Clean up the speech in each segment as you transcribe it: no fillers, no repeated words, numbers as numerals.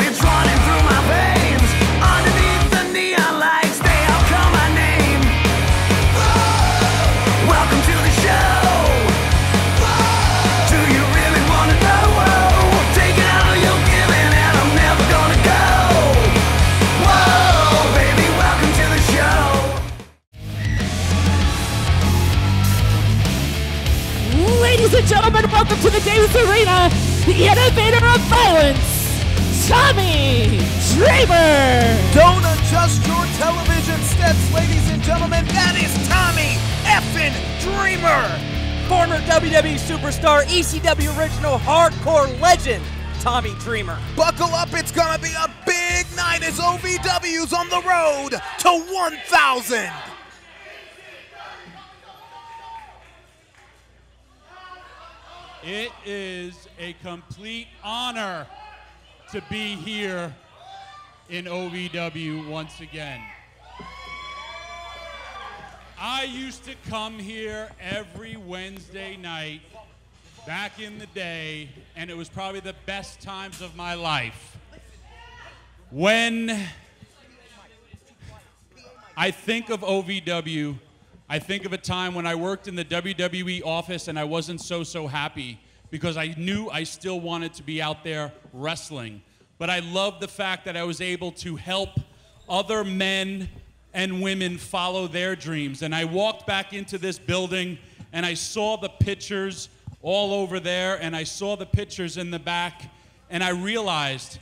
It's running through my veins. Underneath the neon lights, they all call my name. Welcome to the show. Do you really wanna know? Take it all you're giving, and I'm never gonna go. Whoa, baby, welcome to the show. Ladies and gentlemen, welcome to the Davis Arena, the innovator of violence, Tommy Dreamer. Don't adjust your television steps, ladies and gentlemen. That is Tommy effing Dreamer. Former WWE superstar, ECW original hardcore legend, Tommy Dreamer. Buckle up, it's gonna be a big night as OVW's on the road to 1,000. It is a complete honor to be here in OVW once again. I used to come here every Wednesday night back in the day, and it was probably the best times of my life. When I think of OVW, I think of a time when I worked in the WWE office and I wasn't so happy because I knew I still wanted to be out there wrestling. But I loved the fact that I was able to help other men and women follow their dreams. And I walked back into this building and I saw the pictures all over there and I saw the pictures in the back and I realized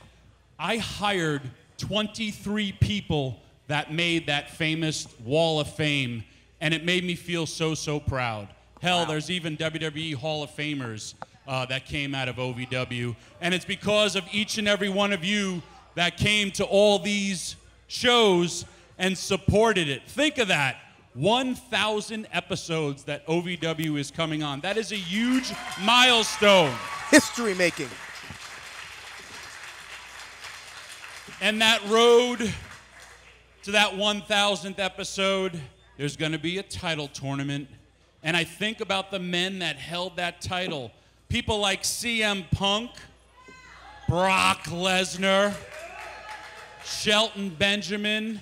I hired 23 people that made that famous Wall of Fame. And it made me feel so proud. Hell, there's even WWE Hall of Famers that came out of OVW. And it's because of each and every one of you that came to all these shows and supported it. Think of that. 1,000 episodes that OVW is coming on. That is a huge milestone. History making. And that road to that 1,000th episode, there's going to be a title tournament, and I think about the men that held that title. People like CM Punk, Brock Lesnar, Shelton Benjamin,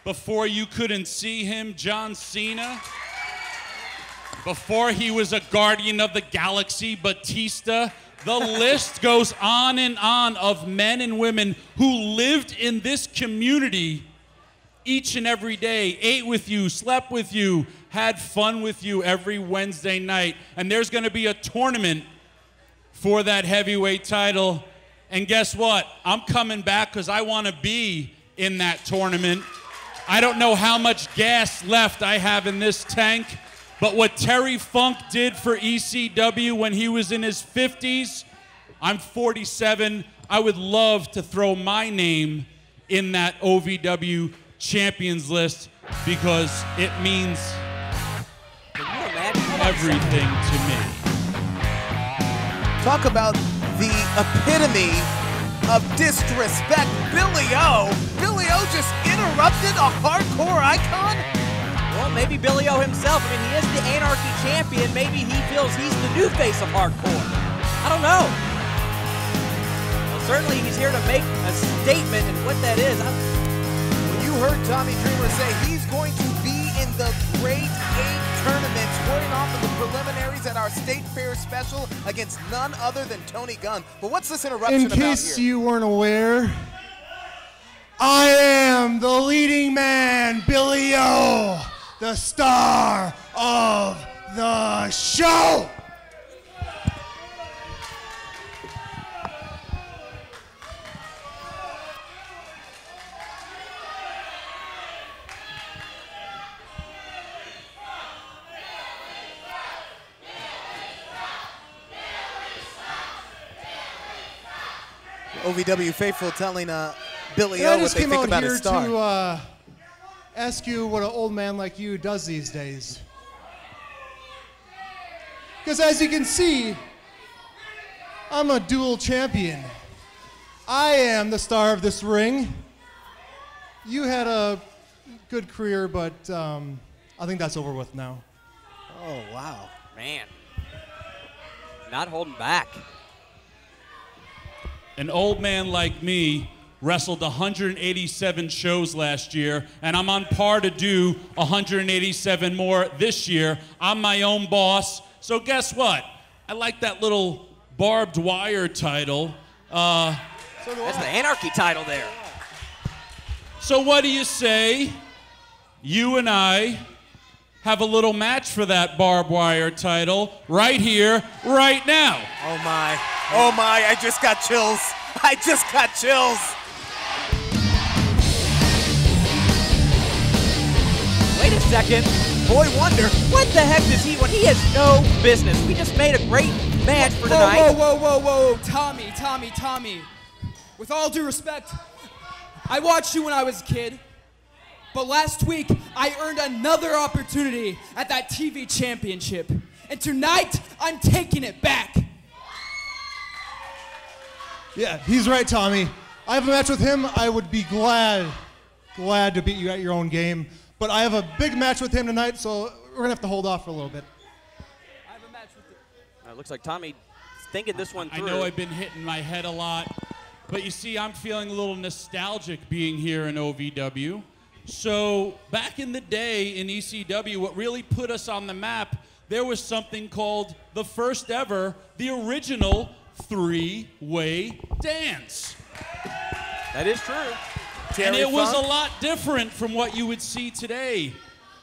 before you couldn't see him, John Cena, before he was a Guardian of the Galaxy, Batista. The list goes on and on of men and women who lived in this community each and every day, ate with you, slept with you, had fun with you every Wednesday night. And there's going to be a tournament for that heavyweight title. And guess what? I'm coming back because I want to be in that tournament. I don't know how much gas left I have in this tank, but what Terry Funk did for ECW when he was in his 50s, I'm 47. I would love to throw my name in that OVW champions list because it means everything to me. Talk about the epitome of disrespect. Billy O. Billy O just interrupted a hardcore icon? Well, maybe Billy O himself. I mean, he is the Anarchy champion. Maybe he feels he's the new face of hardcore. I don't know. Well, certainly he's here to make a statement, and what that is, You heard Tommy Dreamer say he's going to be in the Great 8 tournament, squaring off in the preliminaries at our State Fair special against none other than Tony Gunn. But what's this interruption about here? In case you weren't aware, I am the leading man, Billy O, the star of the show. OVW faithful telling Billy O what they think about his star. I just came out here to ask you what an old man like you does these days. Because as you can see, I'm a dual champion. I am the star of this ring. You had a good career, but I think that's over with now. Oh, wow. man, not holding back. an old man like me wrestled 187 shows last year, and I'm on par to do 187 more this year. I'm my own boss, so guess what? I like that little barbed wire title. That's the Anarchy title there. So what do you say? You and I have a little match for that barbed wire title right here, right now. Oh my, I just got chills. I just got chills. Wait a second. Boy wonder. What the heck does he want? He has no business. We just made a great match for tonight. Whoa. Tommy. With all due respect, I watched you when I was a kid, but last week I earned another opportunity at that TV championship. And tonight, I'm taking it back. Yeah, he's right, Tommy. I have a match with him. I would be glad to beat you at your own game. But I have a big match with him tonight, so we're going to have to hold off for a little bit. I have a match with you. It looks like Tommy's thinking this one through. I know I've been hitting my head a lot, but you see, I'm feeling a little nostalgic being here in OVW. So back in the day in ECW, what really put us on the map, there was something called the first ever, the original three-way dance. That is true. And it was a lot different from what you would see today.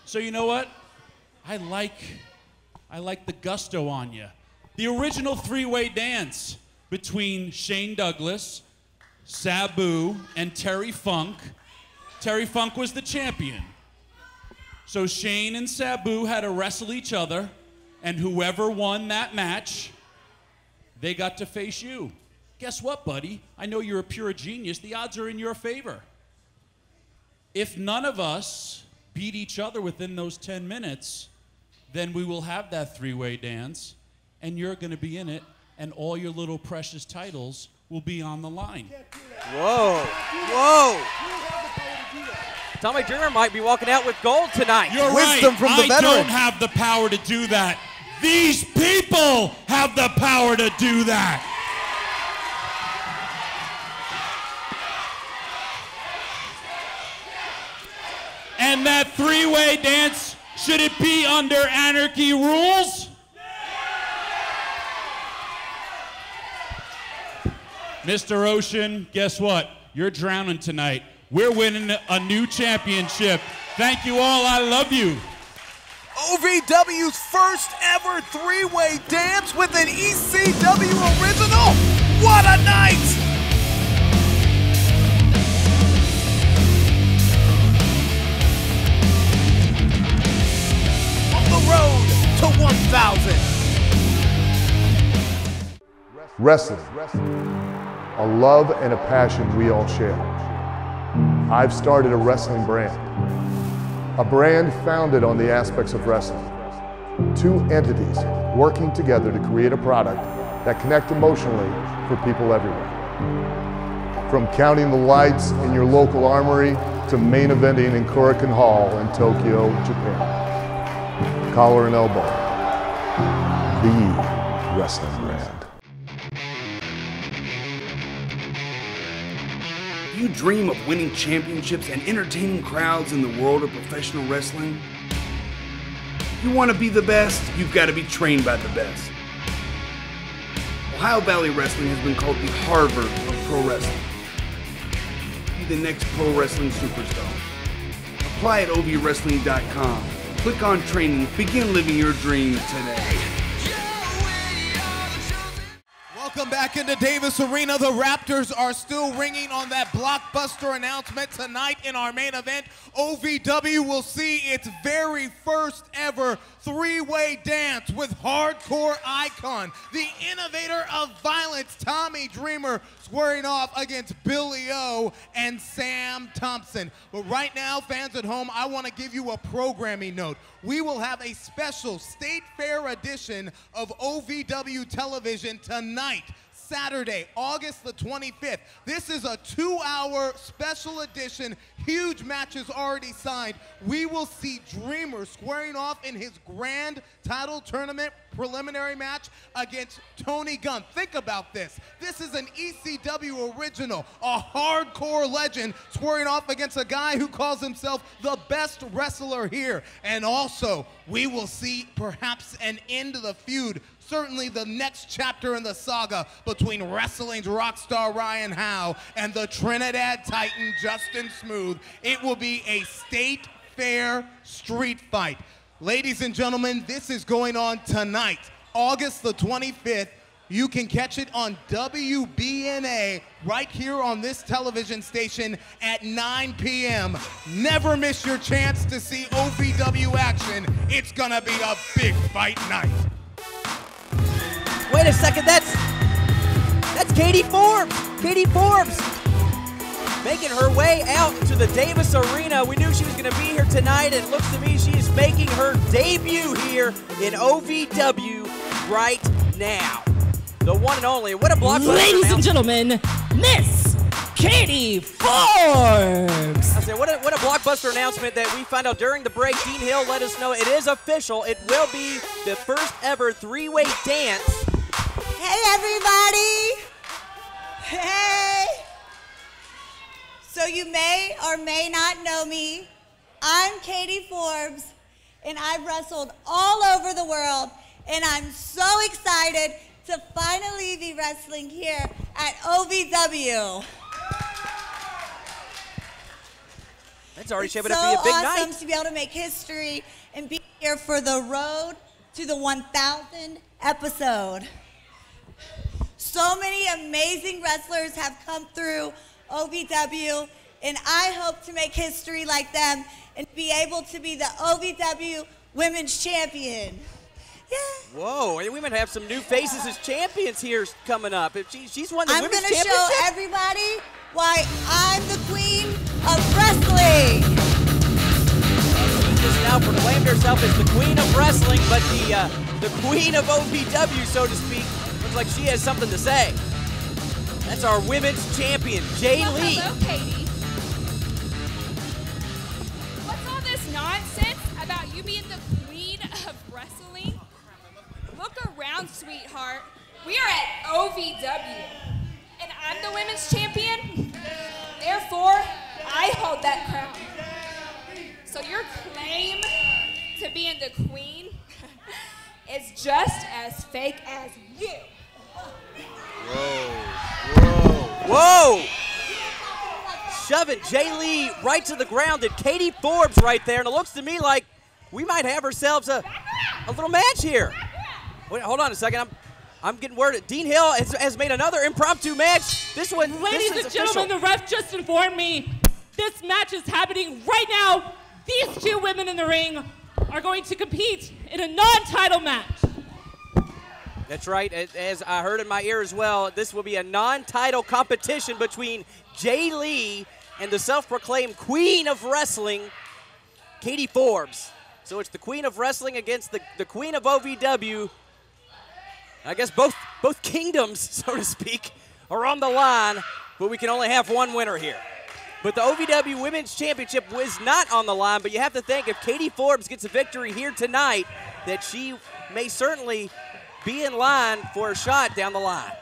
So you know what? I like the gusto on you. The original three-way dance between Shane Douglas, Sabu, and Terry Funk. Terry Funk was the champion. So Shane and Sabu had to wrestle each other, and whoever won that match, they got to face you. Guess what, buddy? I know you're a pure genius. The odds are in your favor. If none of us beat each other within those 10 minutes, then we will have that three-way dance, and you're going to be in it, and all your little precious titles will be on the line. Whoa. Tommy Dreamer might be walking out with gold tonight. You're Wisdom right. from the I veteran. don't have the power to do that. These people have the power to do that. And that three-way dance, should it be under Anarchy rules? Mr. Ocean, guess what? You're drowning tonight. We're winning a new championship. Thank you all. I love you. OVW's first ever three-way dance with an ECW original. What a night! On the road to 1,000. Wrestling, a love and a passion we all share. I've started a wrestling brand, a brand founded on the aspects of wrestling. Two entities working together to create a product that connect emotionally for people everywhere. From counting the lights in your local armory to main eventing in Korakuen Hall in Tokyo, Japan. Collar and elbow, the wrestling brand. You dream of winning championships and entertaining crowds in the world of professional wrestling? You want to be the best, you've got to be trained by the best. Ohio Valley Wrestling has been called the Harvard of pro wrestling. Be the next pro wrestling superstar. Apply at ovwrestling.com. Click on training, begin living your dream today. Welcome back into Davis Arena. The Raptors are still ringing on that blockbuster announcement tonight in our main event. OVW will see its very first ever three-way dance with hardcore icon, the innovator of violence, Tommy Dreamer, squaring off against Billy O and Sam Thompson. But right now, fans at home, I want to give you a programming note. We will have a special State Fair edition of OVW television tonight, Saturday, August the 25th. This is a 2-hour special edition, huge matches already signed. We will see Dreamer squaring off in his grand title tournament preliminary match against Tony Gunn. Think about this. This is an ECW original, a hardcore legend squaring off against a guy who calls himself the best wrestler here. And also, we will see perhaps an end to the feud, certainly the next chapter in the saga between wrestling's rock star Ryan Howe and the Trinidad Titan Justin Smooth. It will be a state fair street fight. Ladies and gentlemen, this is going on tonight, August the 25th. You can catch it on WBNA right here on this television station at 9 p.m. Never miss your chance to see OVW action. It's gonna be a big fight night. Wait a second, that's Katie Forbes. Katie Forbes making her way out to the Davis Arena. We knew she was going to be here tonight, and it looks to me she is making her debut here in OVW right now. The one and only. What a blockbuster. Ladies and gentlemen, Miss Katie Forbes. I say, what a blockbuster announcement that we found out during the break. Dean Hill let us know it is official. It will be the first ever three-way dance. Hey, everybody. Hey. So you may or may not know me. I'm Katie Forbes, and I've wrestled all over the world, and I'm so excited to finally be wrestling here at OVW. That's already shaping It's up to be a big so night. awesome to be able to make history and be here for the road to the 1,000th episode. So many amazing wrestlers have come through OVW, and I hope to make history like them and be able to be the OVW Women's Champion. Yeah. Whoa, and we might have some new faces as champions here coming up. If she's won the I'm Women's going to Championship. show everybody why I'm the queen of wrestling. She just now proclaimed herself as the queen of wrestling, but the queen of OVW, so to speak. Looks like she has something to say. That's our women's champion, Jay Lee. Hello, Katie. What's all this nonsense about you being the queen of wrestling? Look around, sweetheart. We are at OVW, and I'm the women's champion. Therefore, I hold that crown. So your claim to being the queen is just as fake as you. Whoa! Shoving Jay Lee right to the ground and Katie Forbes right there. And it looks to me like we might have ourselves a little match here. Wait, hold on a second. I'm getting word. Dean Hill has made another impromptu match. This one, Ladies this is and gentlemen, official. the ref just informed me this match is happening right now. These two women in the ring are going to compete in a non-title match. That's right. As I heard in my ear as well, this will be a non-title competition between Jay Lee and the self-proclaimed queen of wrestling, Katie Forbes. So it's the queen of wrestling against the queen of OVW. I guess both kingdoms, so to speak, are on the line, but we can only have one winner here. But the OVW Women's Championship was not on the line, but you have to think if Katie Forbes gets a victory here tonight, that she may certainly be in line for a shot down the line.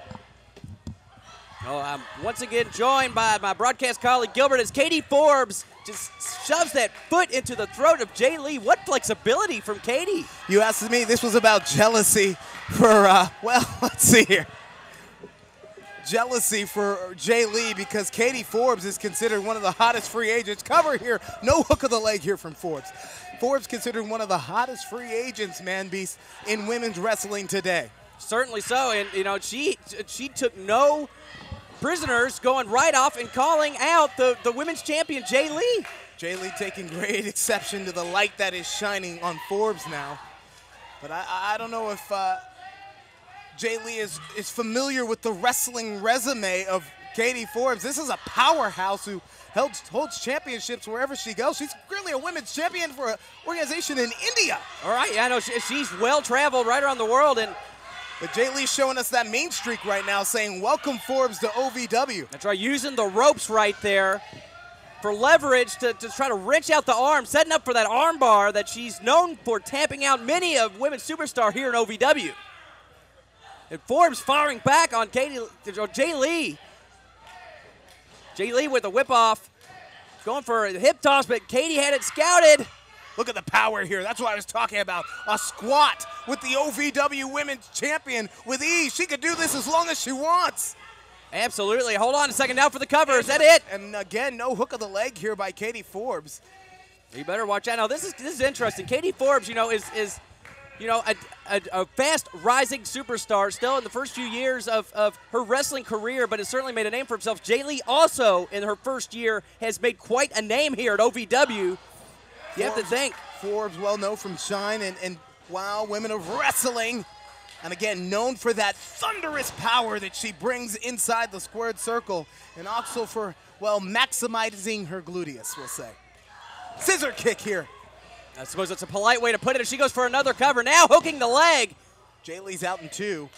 Oh, I'm once again joined by my broadcast colleague Gilbert as Katie Forbes just shoves that foot into the throat of Jay Lee. What flexibility from Katie. You asked me, this was about jealousy for, well, let's see here. Jealousy for Jay Lee because Katie Forbes is considered one of the hottest free agents. Cover here, no hook of the leg here from Forbes. Forbes considered one of the hottest free agents, man beast, in women's wrestling today. Certainly so, and you know she took no prisoners, going right off and calling out the women's champion Jay Lee. Jay Lee taking great exception to the light that is shining on Forbes now. But I don't know if Jay Lee is familiar with the wrestling resume of Katie Forbes. This is a powerhouse who holds championships wherever she goes. She's really a women's champion for an organization in India. All right, yeah, I know she's well-traveled right around the world. But Jay Lee's showing us that mean streak right now, saying, welcome Forbes to OVW. That's right, using the ropes right there. for leverage to try to wrench out the arm, setting up for that arm bar that she's known for tamping out many of women's superstar here in OVW. And Forbes firing back on Jay Lee. Jay Lee with the whip off, going for a hip toss, but Katie had it scouted. Look at the power here. That's what I was talking about. A squat with the OVW Women's Champion with ease. She could do this as long as she wants. Absolutely. Hold on a second now for the cover. Is that it? And again, no hook of the leg here by Katie Forbes. You better watch out. Now this is interesting. Katie Forbes, is a fast rising superstar, still in the first few years of her wrestling career, but has certainly made a name for himself. Jay Lee also in her first year has made quite a name here at OVW. You have to think. Forbes, well known from Shine and Wow Women of Wrestling. And again, known for that thunderous power that she brings inside the squared circle. And also for, well, maximizing her gluteus, we'll say. Scissor kick here. I suppose that's a polite way to put it. She goes for another cover, now hooking the leg. Jay Lee's out in 2.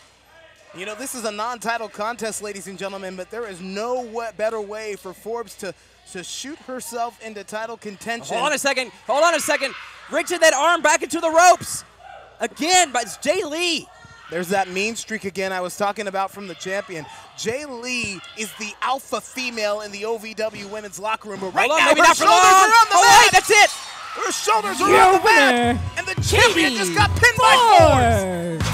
You know, this is a non-title contest, ladies and gentlemen, but there is no better way for Forbes to shoot herself into title contention. Hold on a second. Reaching that arm back into the ropes. Again, but it's Jay Lee. There's that mean streak again I was talking about from the champion. Jay Lee is the alpha female in the OVW women's locker room. But right now, maybe her not for shoulders long. are on the Oh, mat. wait, that's it. Her shoulders are on the mat. And the champion just got pinned by Forbes.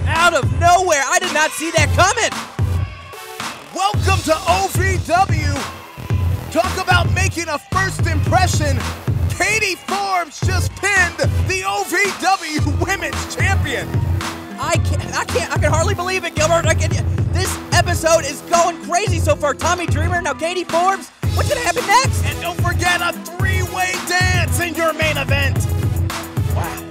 Out of nowhere. I did not see that coming. Welcome to OVW. Talk about making a first impression. Katie Forbes just pinned the OVW Women's Champion. I can hardly believe it, Gilbert. This episode is going crazy so far. Tommy Dreamer, now Katie Forbes. What's gonna happen next? And don't forget a 3-way dance in your main event. Wow.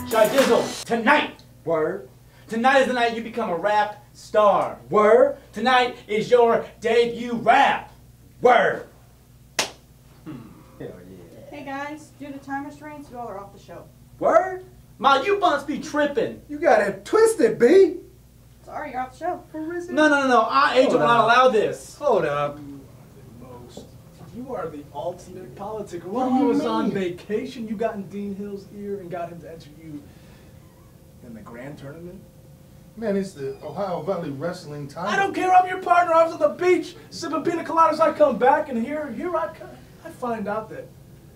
Shy Dizzle, tonight, word. Tonight is the night you become a rap star, word. Tonight is your debut rap, word. Hell yeah. Hey guys, due to time restraints, you all are off the show. Word? Ma, you must be tripping. You got it twisted, B. Sorry, you're off the show. No. Our agent will not allow this. Hold up. You are the ultimate politicker. While I was on vacation, you got in Dean Hill's ear and got him to enter you in the grand tournament? Man, it's the Ohio Valley Wrestling title. I don't care. I'm your partner. I was on the beach sipping pina coladas. I come back, and here I find out that.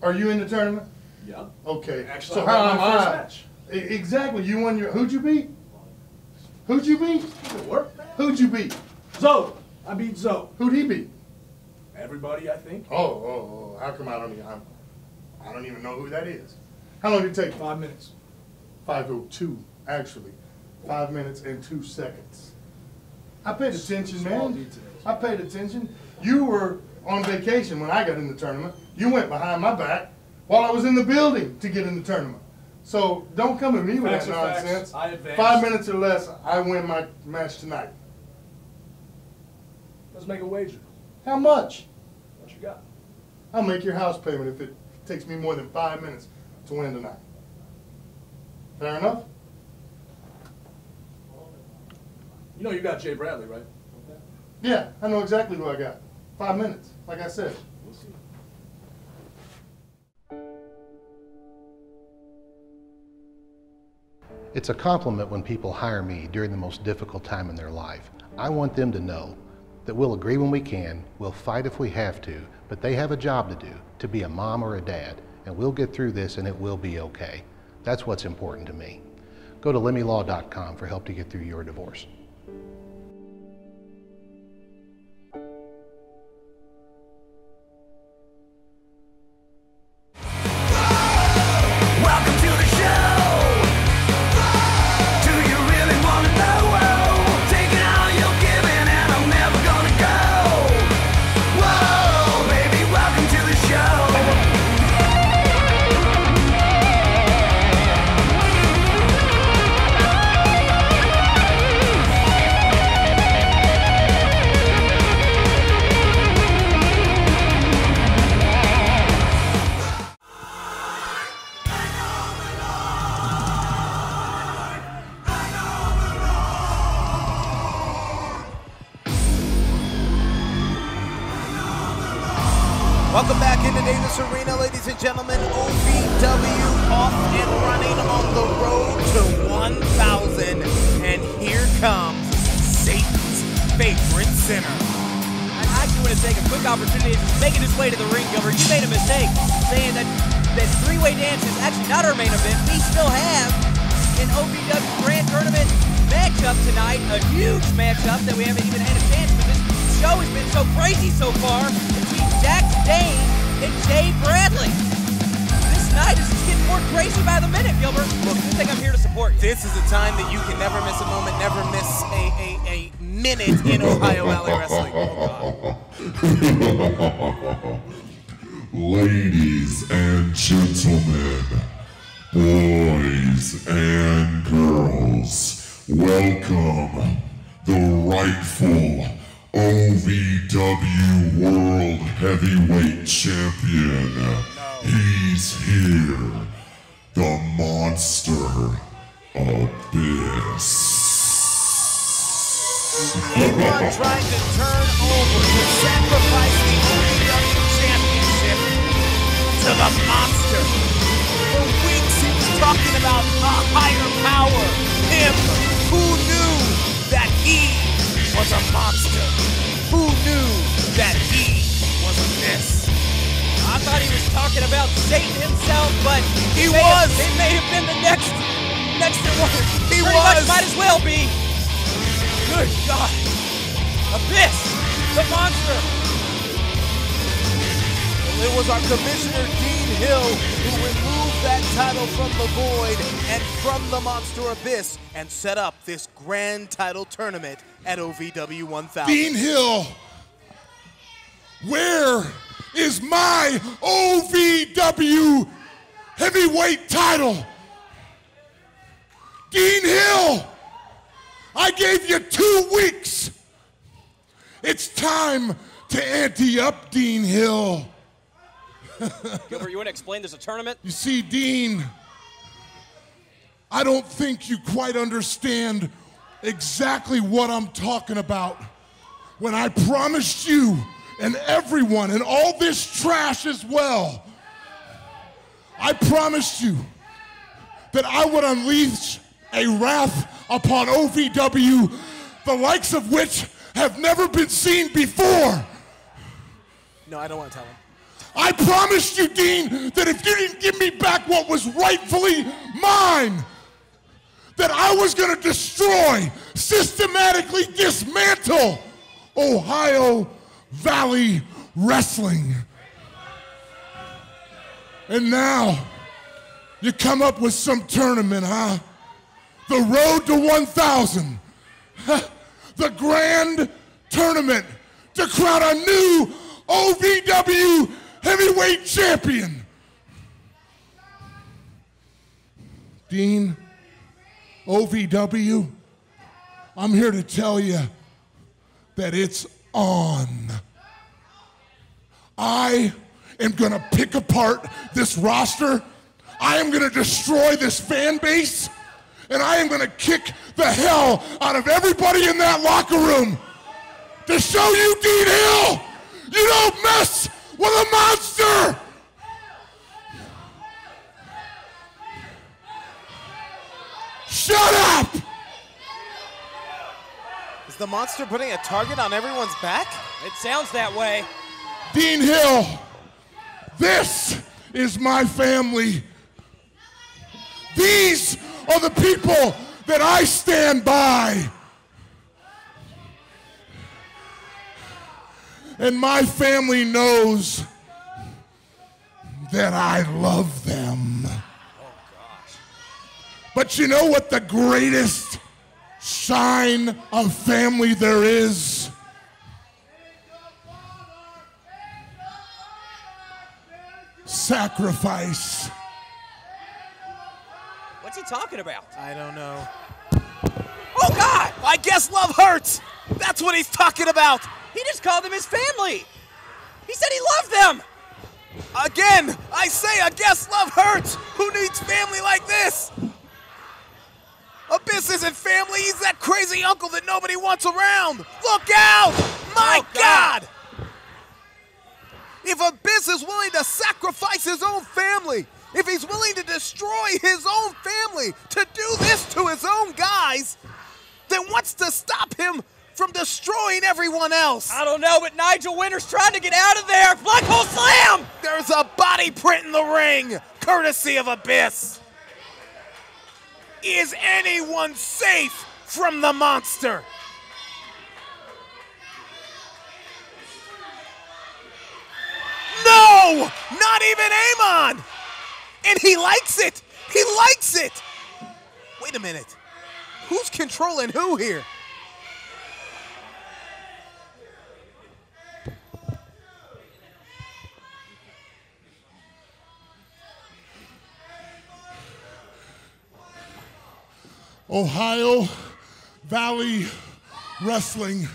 Are you in the tournament? Yeah. Okay. Actually, so I how won am my first I? match. Exactly. You won your. Who'd you beat? Who'd you beat? Who'd you beat? Zoe. I beat Zoe. Who'd he beat? Everybody, I think. Oh. How come I don't even know who that is. How long did it take? 5 minutes. 5:02, actually. 5 minutes and 2 seconds. I paid attention, man. I paid attention. You were on vacation when I got in the tournament. You went behind my back while I was in the building to get in the tournament. So don't come at me with that nonsense. I advanced. 5 minutes or less, I win my match tonight. Let's make a wager. How much? What you got? I'll make your house payment if it takes me more than 5 minutes to win tonight. Fair enough? You know you got Jay Bradley, right? Yeah, I know exactly who I got. 5 minutes, like I said. We'll see. It's a compliment when people hire me during the most difficult time in their life. I want them to know that we'll agree when we can, we'll fight if we have to, but they have a job to do, to be a mom or a dad, and we'll get through this and it will be okay. That's what's important to me. Go to lemmylaw.com for help to get through your divorce. Welcome to the show. Do you really want to know? Taking all you're giving and I'm never gonna go. Whoa, baby, welcome to the show. Welcome back into Davis Arena, ladies and gentlemen. OVW off and running on the road to 1,000. And here comes Satan's favorite sinner. I actually want to take a quick opportunity to making his way to the ring, Gilbert. You made a mistake saying that three-way dance is actually not our main event. We still have an OVW Grand Tournament matchup tonight, a huge matchup that we haven't even had a chance to. This show has been so crazy so far between Jack Dane and Jay Bradley. This night is just getting more crazy by the minute, Gilbert. Look, good thing I'm here to support you. This is a time that you can never miss a moment, never miss a minute in Ohio Valley Wrestling. Ladies and gentlemen, boys and girls, welcome the rightful OVW World Heavyweight Champion. He's here, the Monster Abyss. Anyone trying to turn over, to sacrifice the OVW Championship to the Monster. For weeks he was talking about a higher power, him. Who knew that he was a monster? Who knew that he was Abyss? I thought he was talking about Satan himself, but he may have been the next in one. He Pretty was. much might as well be. Good God. Abyss, the monster. Well, it was our commissioner, Dean Hill, who removed that title from the Void and from the Monster Abyss and set up this grand title tournament at OVW 1000. Dean Hill, where is my OVW heavyweight title? Dean Hill, I gave you 2 weeks. It's time to ante up, Dean Hill. Gilbert, you want to explain this a tournament? You see, Dean, I don't think you quite understand exactly what I'm talking about when I promised you and everyone and all this trash as well. I promised you that I would unleash a wrath upon OVW, the likes of which have never been seen before. No, I don't want to tell him. I promised you, Dean, that if you didn't give me back what was rightfully mine, that I was going to destroy, systematically dismantle Ohio Valley Wrestling. And now, you come up with some tournament, huh? The road to 1,000. The grand tournament to crown a new OVW heavyweight champion. Dean, OVW, I'm here to tell you that it's on. I am gonna pick apart this roster. I am gonna destroy this fan base. And I am gonna kick the hell out of everybody in that locker room to show you, Dean Hill, you don't mess with a monster. Shut up! Is the Monster putting a target on everyone's back? It sounds that way. Dean Hill, this is my family. These are the people that I stand by. And my family knows that I love them. But you know what the greatest sign of family there is? Sacrifice. What's he talking about? I don't know. Oh, God! I guess love hurts. That's what he's talking about. He just called them his family. He said he loved them. Again, I say, I guess love hurts. Who needs family like this? Abyss isn't family. He's that crazy uncle that nobody wants around. Look out! My God! if Abyss is willing to sacrifice his own family, if he's willing to destroy his own family, to do this to his own guys, then what's to stop him from destroying everyone else? I don't know, but Nigel Winter's trying to get out of there. Black hole slam! There's a body print in the ring, courtesy of Abyss. Is anyone safe from the monster? No! Not even Amon! And he likes it! He likes it! Wait a minute. Who's controlling who here? Ohio Valley Wrestling,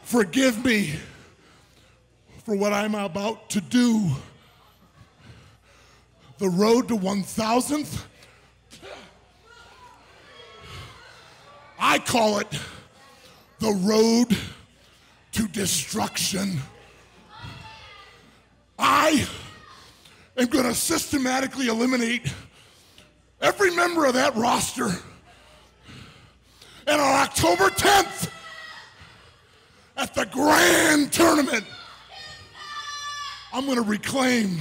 forgive me for what I'm about to do. The road to 1,000th, I call it the road to destruction. I am going to systematically eliminate every member of that roster. And on October 10th, at the grand tournament, I'm going to reclaim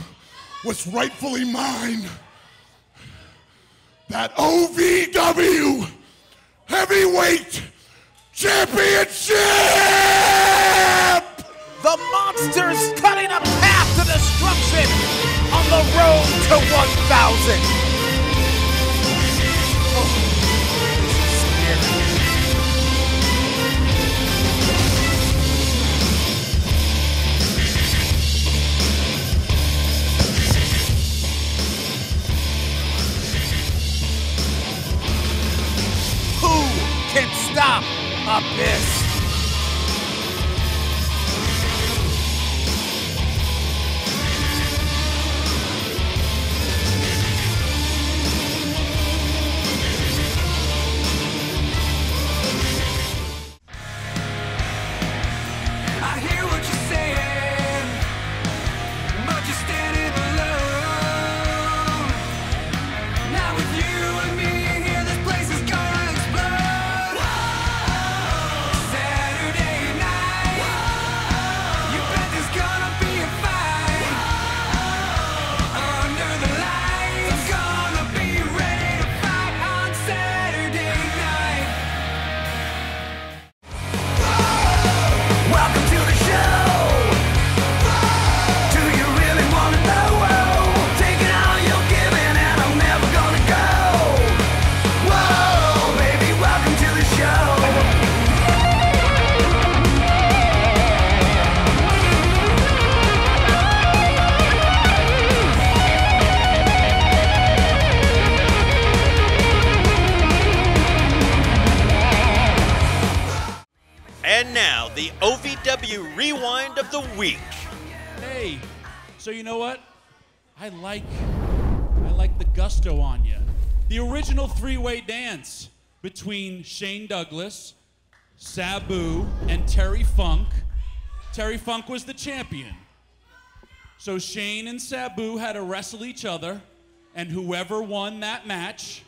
what's rightfully mine. That OVW Heavyweight Championship! The monster's cutting a path to destruction on the road to 1,000. Can stop Abyss. I hear what you're saying, but you're standing alone. Now with you and me here, this place is gonna explode. Saturday night, you bet there's gonna be a fight. Under the lights, I'm gonna be ready to fight on Saturday night. Welcome to the show. Do you really wanna know? Taking all you're giving and I'm never gonna go. Whoa, baby, welcome to the show. And now, the OVW Rewind of the Week. Hey, so you know what? I like the gusto on you. The original three-way dance between Shane Douglas, Sabu, and Terry Funk. Terry Funk was the champion. So Shane and Sabu had to wrestle each other, and whoever won that match,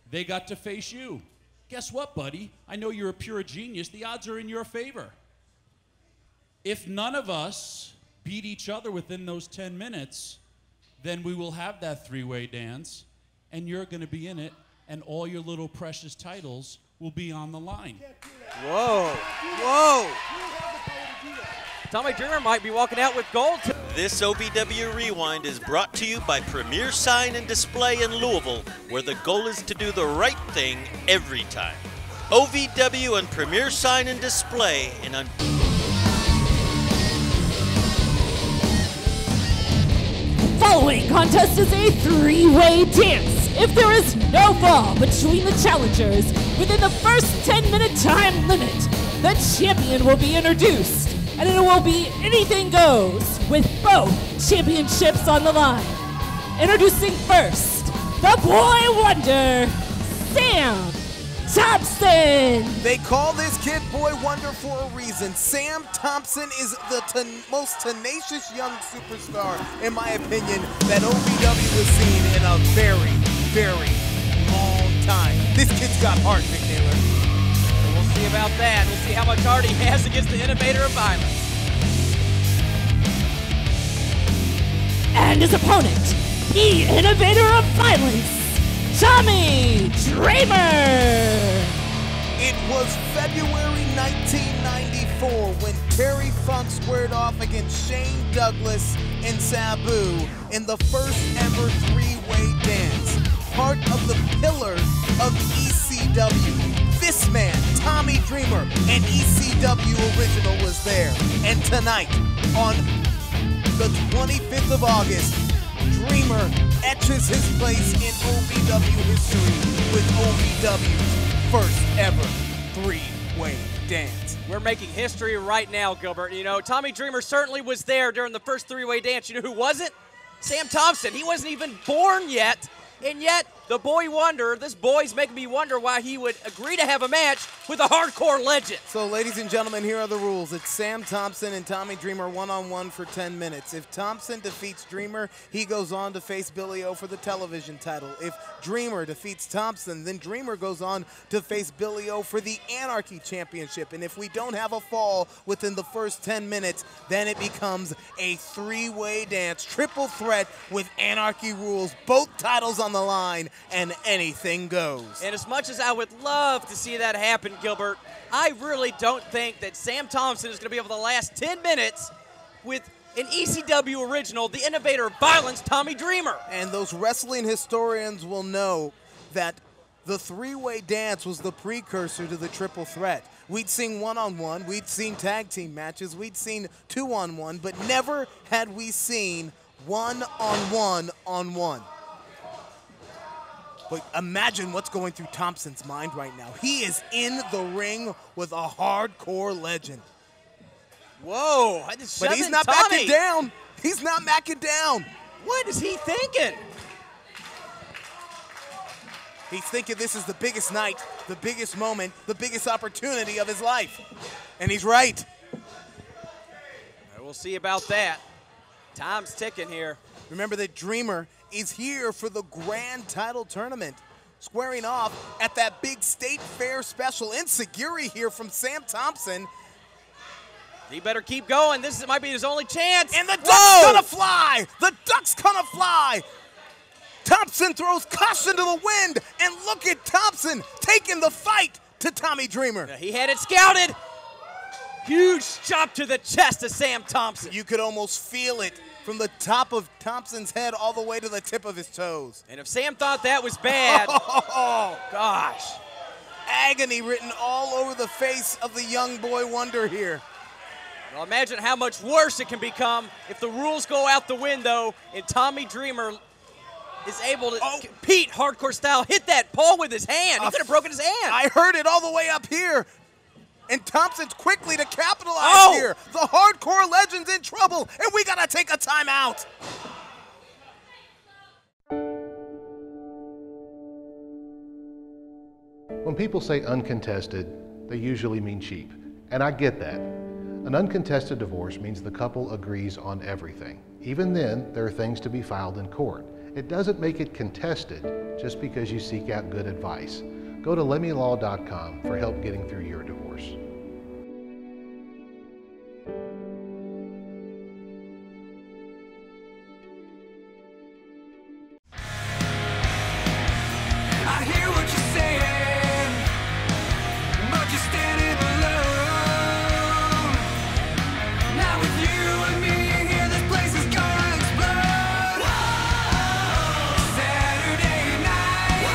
they got to face you. Guess what, buddy? I know you're a pure genius. The odds are in your favor. If none of us beat each other within those 10 minutes, then we will have that three-way dance, and you're going to be in it, and all your little precious titles will be on the line. Whoa, whoa. Tommy Dreamer might be walking out with gold. This OVW Rewind is brought to you by Premier Sign and Display in Louisville, where the goal is to do the right thing every time. OVW and Premier Sign and Display in Following contest is a three-way dance. If there is no fall between the challengers within the first 10-minute time limit, the champion will be introduced, and it will be anything goes with both championships on the line. Introducing first, the Boy Wonder, Sam Thompson. They call this kid Boy Wonder for a reason. Sam Thompson is the most tenacious young superstar, in my opinion, that OVW has seen in a very, very long time. This kid's got heart, Nick Naylor. So we'll see about that. We'll see how much heart he has against the innovator of violence. And his opponent, the innovator of violence, Tommy Dreamer. It was February 1994 when Terry Funk squared off against Shane Douglas and Sabu in the first ever three-way dance. Part of the pillars of ECW. This man, Tommy Dreamer, an ECW original, was there. And tonight, on the 25th of August, Dreamer etches his place in OVW history with OVW's first ever three-way dance. We're making history right now, Gilbert. You know, Tommy Dreamer certainly was there during the first three-way dance. You know who wasn't? Sam Thompson. He wasn't even born yet. And yet, the Boy Wonder, this boy's making me wonder why he would agree to have a match with a hardcore legend. So, ladies and gentlemen, here are the rules. It's Sam Thompson and Tommy Dreamer one-on-one for 10 minutes. If Thompson defeats Dreamer, he goes on to face Billy O for the television title. If Dreamer defeats Thompson, then Dreamer goes on to face Billy O for the Anarchy Championship. And if we don't have a fall within the first 10 minutes, then it becomes a three-way dance, triple threat with Anarchy rules, both titles on the line, and anything goes. And as much as I would love to see that happen, Gilbert, I really don't think that Sam Thompson is going to be able to last 10 minutes with an ECW original, the innovator of violence, Tommy Dreamer. And those wrestling historians will know that the three-way dance was the precursor to the triple threat. We'd seen one-on-one, we'd seen tag team matches, we'd seen two-on-one, but never had we seen one-on-one-on-one. But imagine what's going through Thompson's mind right now. He is in the ring with a hardcore legend. Whoa, but he's not backing down. He's not backing down. What is he thinking? He's thinking this is the biggest night, the biggest moment, the biggest opportunity of his life. And he's right. We'll see about that. Time's ticking here. Remember that Dreamer is here for the grand title tournament, squaring off at that big state fair special. Insecurity here from Sam Thompson. He better keep going. This might be his only chance. And the duck's gonna fly! The duck's gonna fly! Thompson throws caution to the wind, and look at Thompson taking the fight to Tommy Dreamer. He had it scouted. Huge chop to the chest of Sam Thompson. You could almost feel it from the top of Thompson's head all the way to the tip of his toes. And if Sam thought that was bad, oh gosh. Agony written all over the face of the young Boy Wonder here. Well, imagine how much worse it can become if the rules go out the window and Tommy Dreamer is able to compete hardcore style, hit that pole with his hand. He could have broken his hand. I heard it all the way up here. And Thompson's quickly to capitalize here. The hardcore legend's in trouble, and we gotta take a timeout. When people say uncontested, they usually mean cheap. And I get that. An uncontested divorce means the couple agrees on everything. Even then, there are things to be filed in court. It doesn't make it contested just because you seek out good advice. Go to lemmylaw.com for help getting through your divorce. I hear what you're saying, but you're standing alone. Now with you and me here, this place is gonna explode. Saturday night,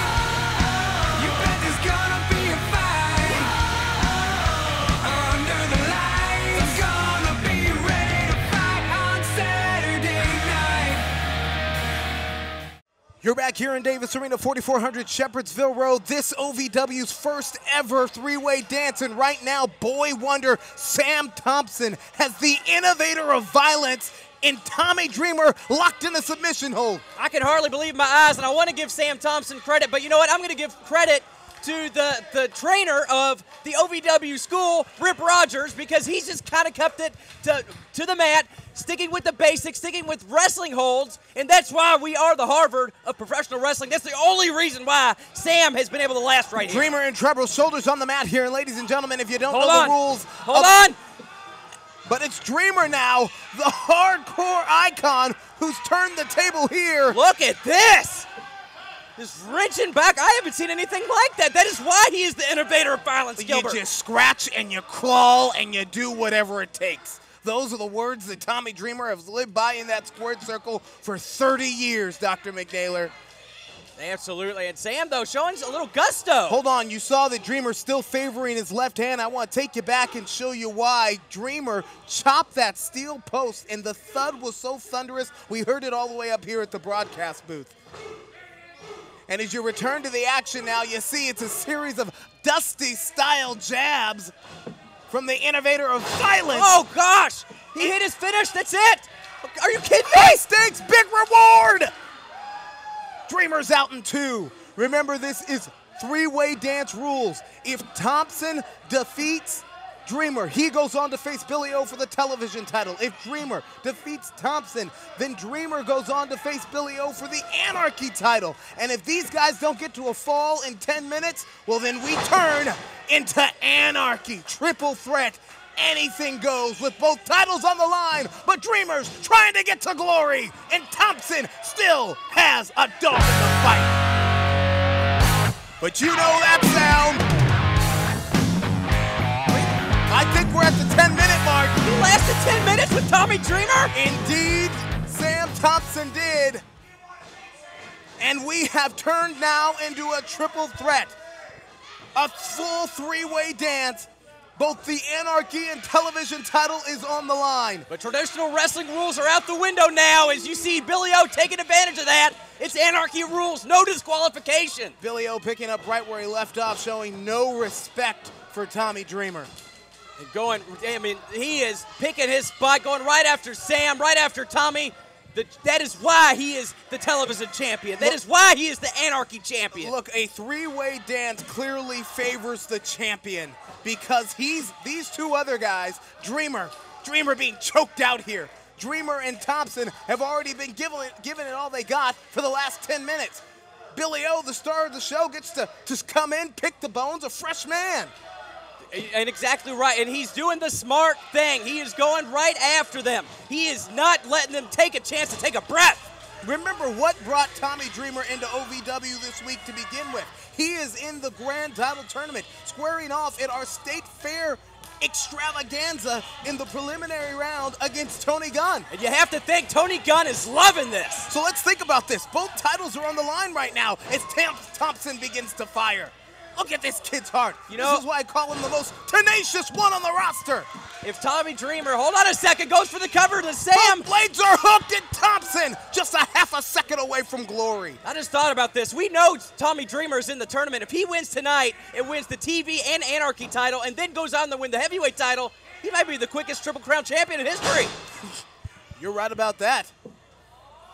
you bet there's gonna be a fight. Under the lights, gonna be ready to fight on Saturday night. You're back here in Davis Arena, 4400 Shepherdsville Road. This OVW's first ever three-way dance, and right now, Boy Wonder Sam Thompson has the innovator of violence in Tommy Dreamer locked in a submission hold. I can hardly believe my eyes, and I want to give Sam Thompson credit, but you know what? I'm going to give credit to the trainer of the OVW school, Rip Rogers, because he's just kind of kept it to the mat, sticking with the basics, sticking with wrestling holds, and that's why we are the Harvard of professional wrestling. That's the only reason why Sam has been able to last right here. Dreamer and Treble, shoulders on the mat here, and ladies and gentlemen, if you don't Hold know on. the rules, Hold on. But it's Dreamer now, the hardcore icon, who's turned the table here. Look at this. This wrenching back. I haven't seen anything like that. That is why he is the innovator of violence, Gilbert. You just scratch and you crawl and you do whatever it takes. Those are the words that Tommy Dreamer has lived by in that squared circle for 30 years, Dr. McNailer. Absolutely. And Sam, though, showing a little gusto. Hold on. You saw that Dreamer still favoring his left hand. I want to take you back and show you why. Dreamer chopped that steel post, and the thud was so thunderous, we heard it all the way up here at the broadcast booth. And as you return to the action now, you see it's a series of Dusty-style jabs from the innovator of violence. Oh, gosh. He hit his finish. That's it. Are you kidding me? High stakes, big reward. Dreamer's out in 2. Remember, this is three-way dance rules. If Thompson defeats Dreamer, he goes on to face Billy O for the television title. If Dreamer defeats Thompson, then Dreamer goes on to face Billy O for the Anarchy title. And if these guys don't get to a fall in 10 minutes, well, then we turn into Anarchy. Triple threat. Anything goes with both titles on the line, but Dreamer's trying to get to glory, and Thompson still has a dog in the fight. But you know that sound. I think we're at the 10-minute mark. He lasted 10 minutes with Tommy Dreamer? Indeed, Sam Thompson did. And we have turned now into a triple threat. A full three-way dance. Both the Anarchy and television title is on the line. But traditional wrestling rules are out the window now as you see Billy O taking advantage of that. It's Anarchy rules, no disqualification. Billy O picking up right where he left off, showing no respect for Tommy Dreamer. And going, I mean, he is picking his spot, going right after Sam, right after Tommy. That is why he is the television champion. That is why he is the Anarchy champion. Look, a three-way dance clearly favors the champion because these two other guys, Dreamer being choked out here. Dreamer and Thompson have already been given it all they got for the last 10 minutes. Billy O, the star of the show, gets to just come in, pick the bones, a fresh man. And exactly right, and he's doing the smart thing. He is going right after them. He is not letting them take a chance to take a breath. Remember what brought Tommy Dreamer into OVW this week to begin with. He is in the grand title tournament, squaring off at our state fair extravaganza in the preliminary round against Tony Gunn. And you have to think Tony Gunn is loving this. So let's think about this. Both titles are on the line right now as Thompson begins to fire. Look at this kid's heart. This is why I call him the most tenacious one on the roster. If Tommy Dreamer, hold on a second, goes for the cover to Sam. Both blades are hooked at Thompson, just a half a second away from glory. I just thought about this. We know Tommy Dreamer is in the tournament. If he wins tonight, it wins the TV and Anarchy title and then goes on to win the heavyweight title, he might be the quickest Triple Crown champion in history. You're right about that.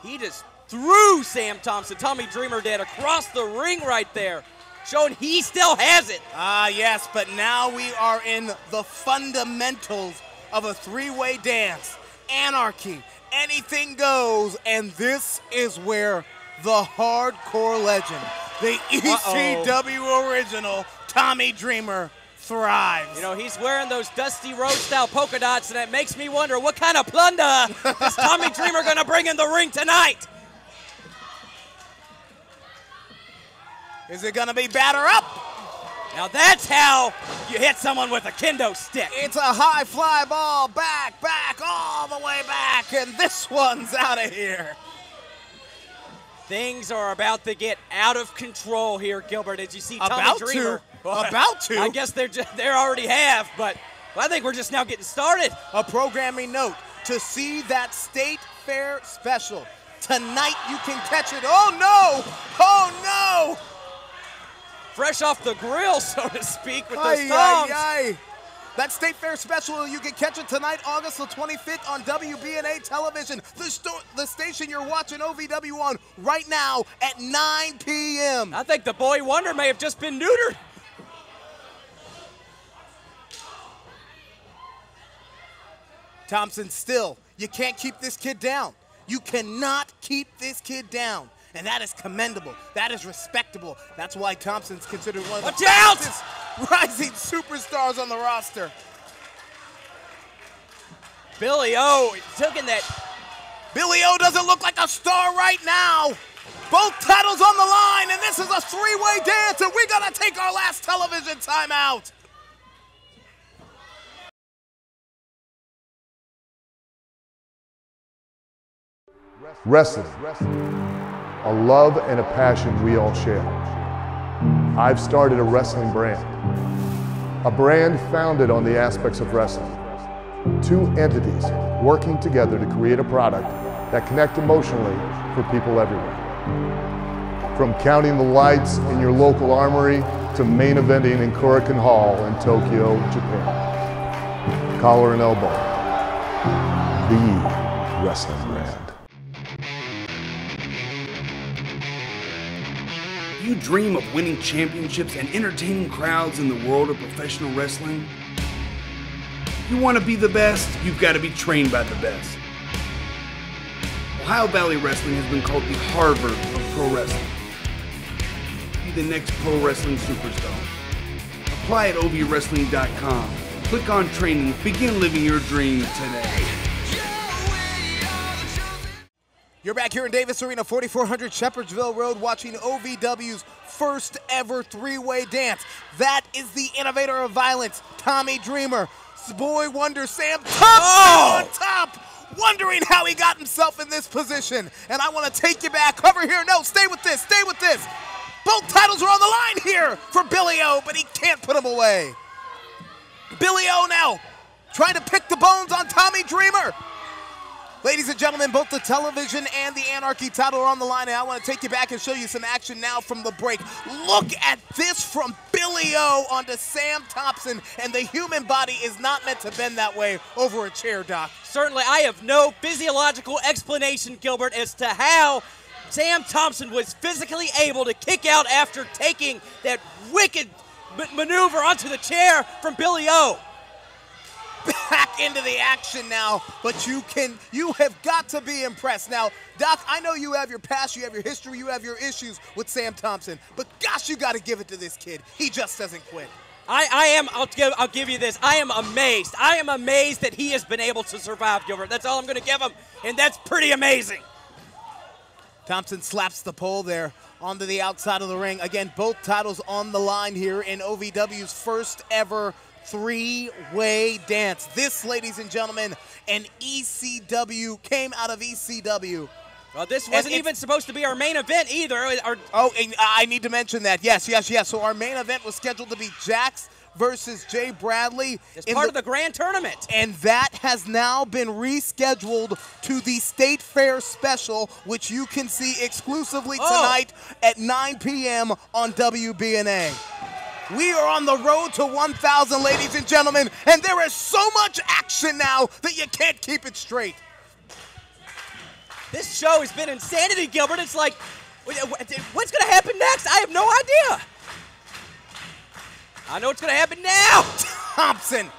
He just threw Sam Thompson, Tommy Dreamer did, across the ring right there. Showing he still has it. Ah, yes, but now we are in the fundamentals of a three-way dance. Anarchy, anything goes, and this is where the hardcore legend, the ECW original, Tommy Dreamer, thrives. You know, he's wearing those Dusty Rhodes-style polka dots, and it makes me wonder what kind of plunder is Tommy Dreamer going to bring in the ring tonight? Is it going to be batter up? Now that's how you hit someone with a kendo stick. It's a high fly ball, back, all the way back, and this one's out of here. Things are about to get out of control here, Gilbert, as you see Tommy Dreamer. About to? I guess they already have, but I think we're just now getting started. A programming note, to see that State Fair special, tonight you can catch it. Oh no! Oh no! Fresh off the grill, so to speak, with those thumbs. That State Fair special, you can catch it tonight, August the 25th on WBNA television, the station you're watching OVW on right now at 9 p.m. I think the boy wonder may have just been neutered. Thompson still, you can't keep this kid down. You cannot keep this kid down. And that is commendable. That is respectable. That's why Thompson's considered one of the fastest rising superstars on the roster. Billy O taking that. Billy O doesn't look like a star right now. Both titles on the line, and this is a three-way dance, and we gotta take our last television timeout. Wrestling, a love and a passion we all share. I've started a wrestling brand, a brand founded on the aspects of wrestling. Two entities working together to create a product that connect emotionally for people everywhere. From counting the lights in your local armory to main eventing in Korakuen Hall in Tokyo, Japan. Collar and elbow, the wrestling brand. You dream of winning championships and entertaining crowds in the world of professional wrestling? You want to be the best, you've got to be trained by the best. Ohio Valley Wrestling has been called the Harvard of pro wrestling. Be the next pro wrestling superstar. Apply at ovwrestling.com. Click on training. Begin living your dream today. You're back here in Davis Arena, 4400 Shepherdsville Road, watching OVW's first ever three-way dance. That is the innovator of violence, Tommy Dreamer. Boy wonder Sam Thompson on top, wondering how he got himself in this position. And I want to take you back over here. No, stay with this, stay with this. Both titles are on the line here for Billy O, but he can't put them away. Billy O now trying to pick the bones on Tommy Dreamer. Ladies and gentlemen, both the television and the Anarchy title are on the line, and I want to take you back and show you some action now from the break. Look at this from Billy O onto Sam Thompson, and the human body is not meant to bend that way over a chair, Doc. Certainly, I have no physiological explanation, Gilbert, as to how Sam Thompson was physically able to kick out after taking that wicked maneuver onto the chair from Billy O. Back into the action now, but you have got to be impressed. Now, Doc, I know you have your past, you have your history, you have your issues with Sam Thompson, but gosh, you got to give it to this kid. He just doesn't quit. I'll give you this. I am amazed. I am amazed that he has been able to survive, Gilbert. That's all I'm going to give him, and that's pretty amazing. Thompson slaps the pole there onto the outside of the ring. Again, both titles on the line here in OVW's first ever three-way dance. This, ladies and gentlemen, an ECW, came out of ECW. Well, this wasn't even supposed to be our main event either. And I need to mention that. Yes. So our main event was scheduled to be Jax versus Jay Bradley. It's part of the grand tournament. And that has now been rescheduled to the State Fair special, which you can see exclusively tonight at 9 p.m. on WBNA. We are on the road to 1,000, ladies and gentlemen, and there is so much action now that you can't keep it straight. This show has been insanity, Gilbert. It's like, what's going to happen next? I have no idea. I know what's going to happen now. Thompson.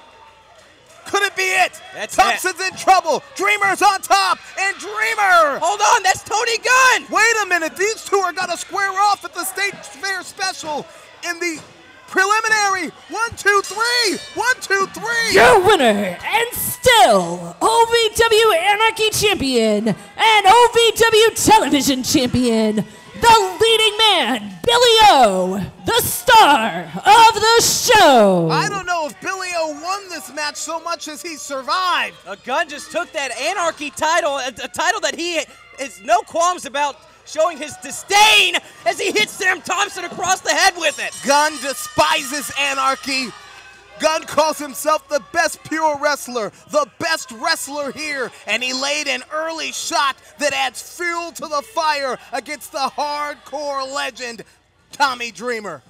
Could it be it? That's Thompson's in trouble. Dreamer's on top, and Dreamer. Hold on, that's Tony Gunn. Wait a minute. These two are going to square off at the State Fair special in the preliminary. 1, 2, 3. 1, 2, 3. Your winner and still OVW Anarchy Champion and OVW Television Champion, the leading man, Billy O, the star of the show. I don't know if Billy O won this match so much as he survived. Gunn just took that Anarchy title, a title that he has no qualms about showing his disdain as he hits Sam Thompson across the head with it. Gunn despises Anarchy. Gunn calls himself the best pure wrestler, the best wrestler here, and he laid an early shot that adds fuel to the fire against the hardcore legend, Tommy Dreamer.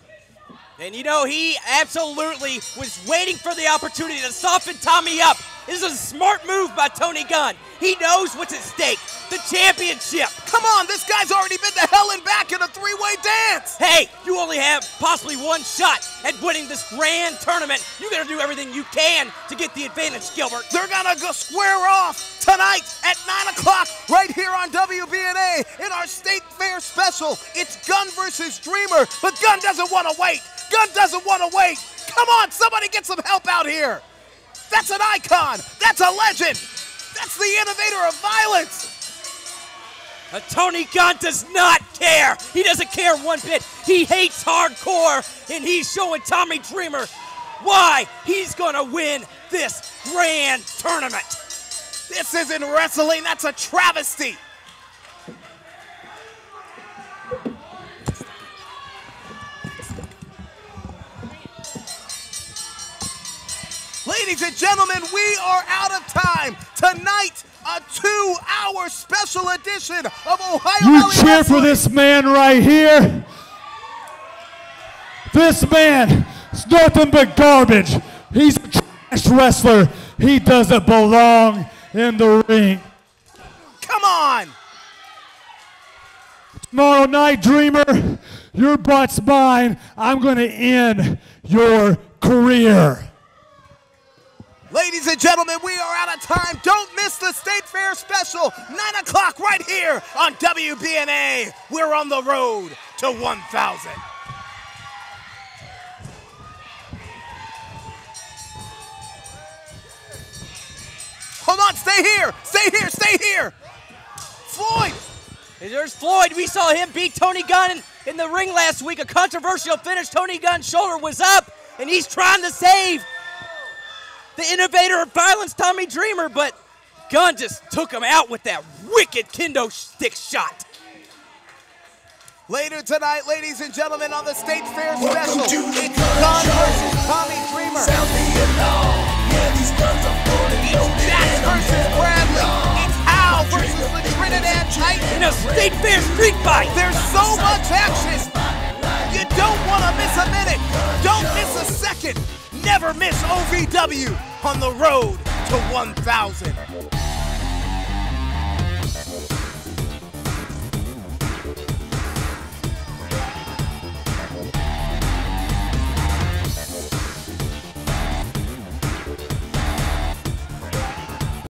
And you know, he absolutely was waiting for the opportunity to soften Tommy up. This is a smart move by Tony Gunn. He knows what's at stake, the championship. Come on, this guy's already been to hell and back in a three-way dance. Hey, you only have possibly one shot at winning this grand tournament. You gotta do everything you can to get the advantage, Gilbert. They're gonna go square off tonight at 9 o'clock right here on WBNA in our State Fair special. It's Gunn versus Dreamer, but Gunn doesn't want to wait. Gunn doesn't want to wait. Come on, somebody get some help out here. That's an icon. That's a legend. That's the innovator of violence. Tony Gunn does not care. He doesn't care one bit. He hates hardcore, and he's showing Tommy Dreamer why he's gonna win this grand tournament. This isn't wrestling, that's a travesty. Ladies and gentlemen, we are out of time. Tonight, a 2-hour special edition of Ohio You Valley cheer Wrestling. for this man right here. This man is nothing but garbage. He's a trash wrestler. He doesn't belong in the ring. Come on. Tomorrow night, Dreamer, your butt's mine. I'm going to end your career. Ladies and gentlemen, we are out of time. Don't miss the State Fair special, 9 o'clock right here on WBNA. We're on the road to 1,000. Hold on, stay here, stay here, stay here. Floyd. And there's Floyd. We saw him beat Tony Gunn in the ring last week. A controversial finish. Tony Gunn's shoulder was up, and he's trying to save the innovator of violence, Tommy Dreamer, but Gunn just took him out with that wicked kendo stick shot. Later tonight, ladies and gentlemen, on the State Fair special, it's Gunn versus Tommy Dreamer. It's Jax versus Bradley. It's Al versus the Trinidad Titan. In a State Fair street fight. There's so much action. You don't want to miss a minute. Don't miss a second. Never miss OVW on the road to 1,000.